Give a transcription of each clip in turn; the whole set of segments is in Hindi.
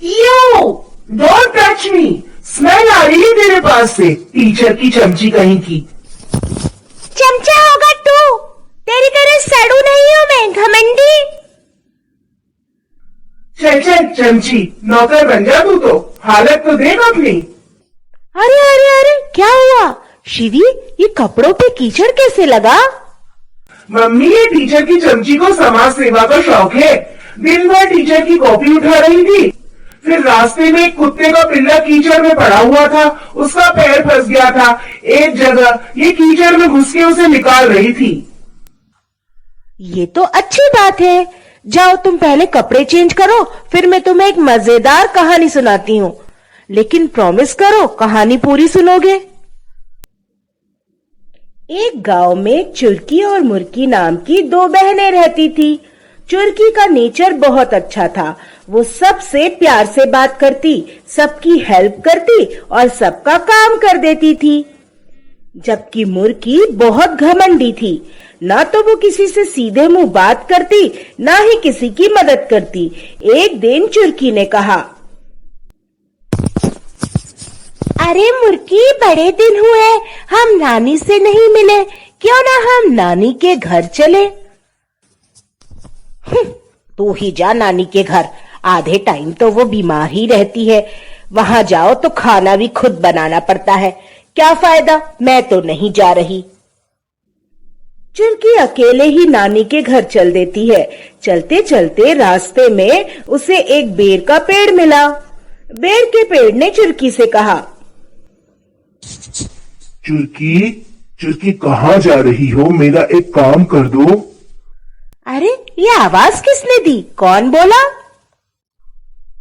You don't touch me, smell आ रही है तेरे पास से, टीचर की चमची कहीं की। चमचा होगा तू, तेरी तरह सड़ू नहीं हूं मैं, घमंडी। चल चल चमची, नौकर बन जा तू तो, हालत तो देख अपनी। अरे अरे अरे, क्या हुआ शिवी? ये कपड़ों पे कीचड़ कैसे लगा? मम्मी, ये टीचर की चमची को समाज सेवा का शौक है। दिन भर टीचर की कॉपी उठा रही थी, फिर रास्ते में एक कुत्ते का पिल्ला कीचड़ में पड़ा हुआ था, उसका पैर फंस गया था एक जगह, ये कीचड़ में घुस के उसे निकाल रही थी। ये तो अच्छी बात है। जाओ तुम पहले कपड़े चेंज करो, फिर मैं तुम्हें एक मजेदार कहानी सुनाती हूँ, लेकिन प्रॉमिस करो कहानी पूरी सुनोगे। एक गांव में चुरकी और मुर्की नाम की दो बहनें रहती थी। चुरकी का नेचर बहुत अच्छा था, वो सबसे प्यार से बात करती, सबकी हेल्प करती और सबका काम कर देती थी। जबकि मुर्की बहुत घमंडी थी, ना तो वो किसी से सीधे मुंह बात करती, ना ही किसी की मदद करती। एक दिन चुरकी ने कहा, अरे मुर्की, बड़े दिन हुए हम नानी से नहीं मिले, क्यों ना हम नानी के घर चले। तू ही जा नानी के घर, आधे टाइम तो वो बीमार ही रहती है, वहां जाओ तो खाना भी खुद बनाना पड़ता है, क्या फायदा, मैं तो नहीं जा रही। चुरकी अकेले ही नानी के घर चल देती है। चलते चलते रास्ते में उसे एक बेर का पेड़ मिला। बेर के पेड़ ने चुरकी से कहा, चुरकी, चुरकी कहाँ जा रही हो? मेरा एक काम कर दो। अरे ये आवाज किसने दी? कौन बोला?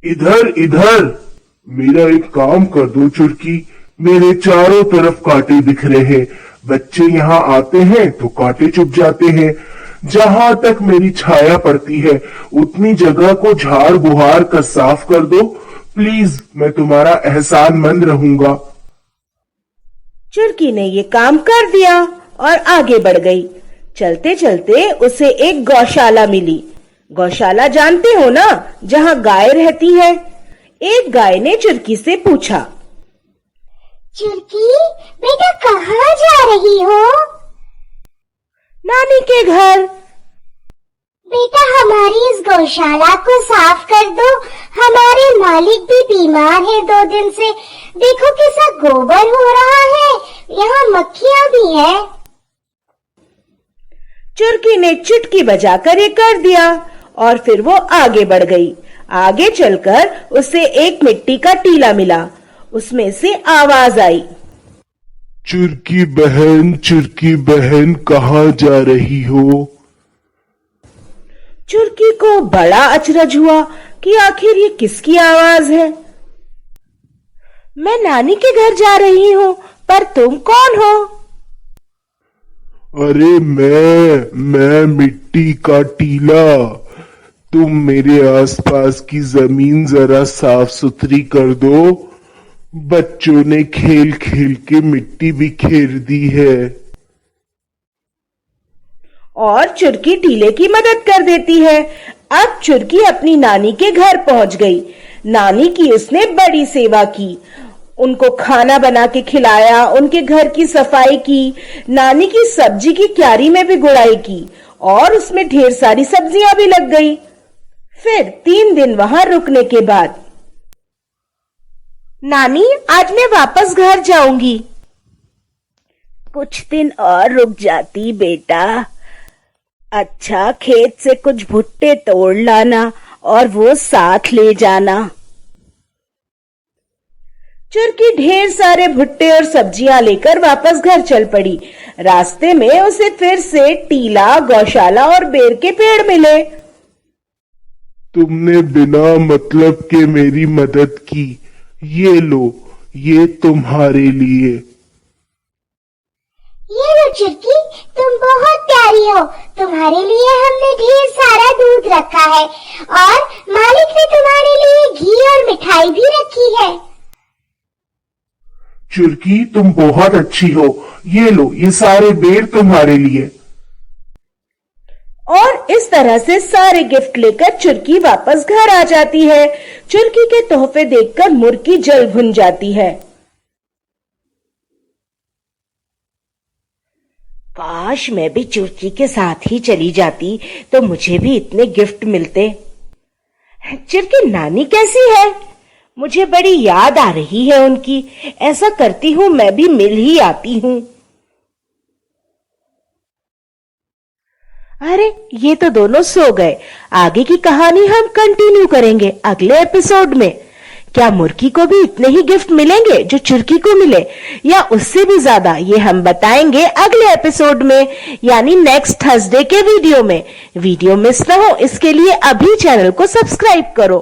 इधर इधर, मेरा एक काम कर दो चुरकी, मेरे चारों तरफ कांटे बिखरे हैं, बच्चे यहाँ आते हैं तो कांटे चुभ जाते हैं, जहां तक मेरी छाया पड़ती है उतनी जगह को झाड़ बुहार कर साफ कर दो प्लीज, मैं तुम्हारा एहसानमंद रहूंगा। चुरकी ने ये काम कर दिया और आगे बढ़ गई। चलते चलते उसे एक गौशाला मिली। गौशाला जानते हो ना, जहाँ गाय रहती है। एक गाय ने चुरकी से पूछा, चुरकी बेटा कहाँ जा रही हो? नानी के घर। बेटा हमारी इस गौशाला को साफ कर दो, हमारे मालिक भी बीमार है 2 दिन से, देखो कैसा गोबर हो रहा है, यहाँ मक्खियाँ भी है। चुरकी ने चुटकी बजाकर ये कर दिया और फिर वो आगे बढ़ गई। आगे चलकर उसे एक मिट्टी का टीला मिला, उसमें से आवाज आई, चुरकी बहन कहाँ जा रही हो? चुरकी को बड़ा अचरज हुआ कि आखिर ये किसकी आवाज है। मैं नानी के घर जा रही हूँ, पर तुम कौन हो? अरे मैं मिट्टी का टीला, तुम मेरे आसपास की जमीन जरा साफ सुथरी कर दो, बच्चों ने खेल खेल के मिट्टी बिखेर दी है। और चुरकी टीले की मदद कर देती है। अब चुरकी अपनी नानी के घर पहुंच गई। नानी की उसने बड़ी सेवा की, उनको खाना बना के खिलाया, उनके घर की सफाई की, नानी की सब्जी की क्यारी में भी गुड़ाई की और उसमें ढेर सारी सब्जियां भी लग गई। फिर 3 दिन वहां रुकने के बाद, नानी आज मैं वापस घर जाऊंगी। कुछ दिन और रुक जाती बेटा। अच्छा, खेत से कुछ भुट्टे तोड़ लाना और वो साथ ले जाना। चुरकी ढेर सारे भुट्टे और सब्जियां लेकर वापस घर चल पड़ी। रास्ते में उसे फिर से टीला, गौशाला और बेर के पेड़ मिले। तुमने बिना मतलब के मेरी मदद की, ये लो, ये तुम्हारे लिए। ये लो चुरकी, तुम बहुत प्यारी हो, तुम्हारे लिए हमने ढेर सारा दूध रखा है और मालिक ने तुम्हारे लिए घी और मिठाई भी रखी है। चुरकी तुम बहुत अच्छी हो, ये लो, ये सारे बेर तुम्हारे लिए। और इस तरह से सारे गिफ्ट लेकर चुरकी वापस घर आ जाती है। चुरकी के तोहफे देखकर मुर्की जल भुन जाती है। काश मैं भी चुरकी के साथ ही चली जाती तो मुझे भी इतने गिफ्ट मिलते। चुरकी नानी कैसी है? मुझे बड़ी याद आ रही है उनकी। ऐसा करती हूँ मैं भी मिल ही आती हूँ। अरे ये तो दोनों सो गए। आगे की कहानी हम कंटिन्यू करेंगे अगले एपिसोड में। क्या मुर्की को भी इतने ही गिफ्ट मिलेंगे जो चुरकी को मिले या उससे भी ज्यादा, ये हम बताएंगे अगले एपिसोड में, यानी नेक्स्ट थर्सडे के वीडियो में। वीडियो मिस ना हो इसके लिए अभी चैनल को सब्सक्राइब करो।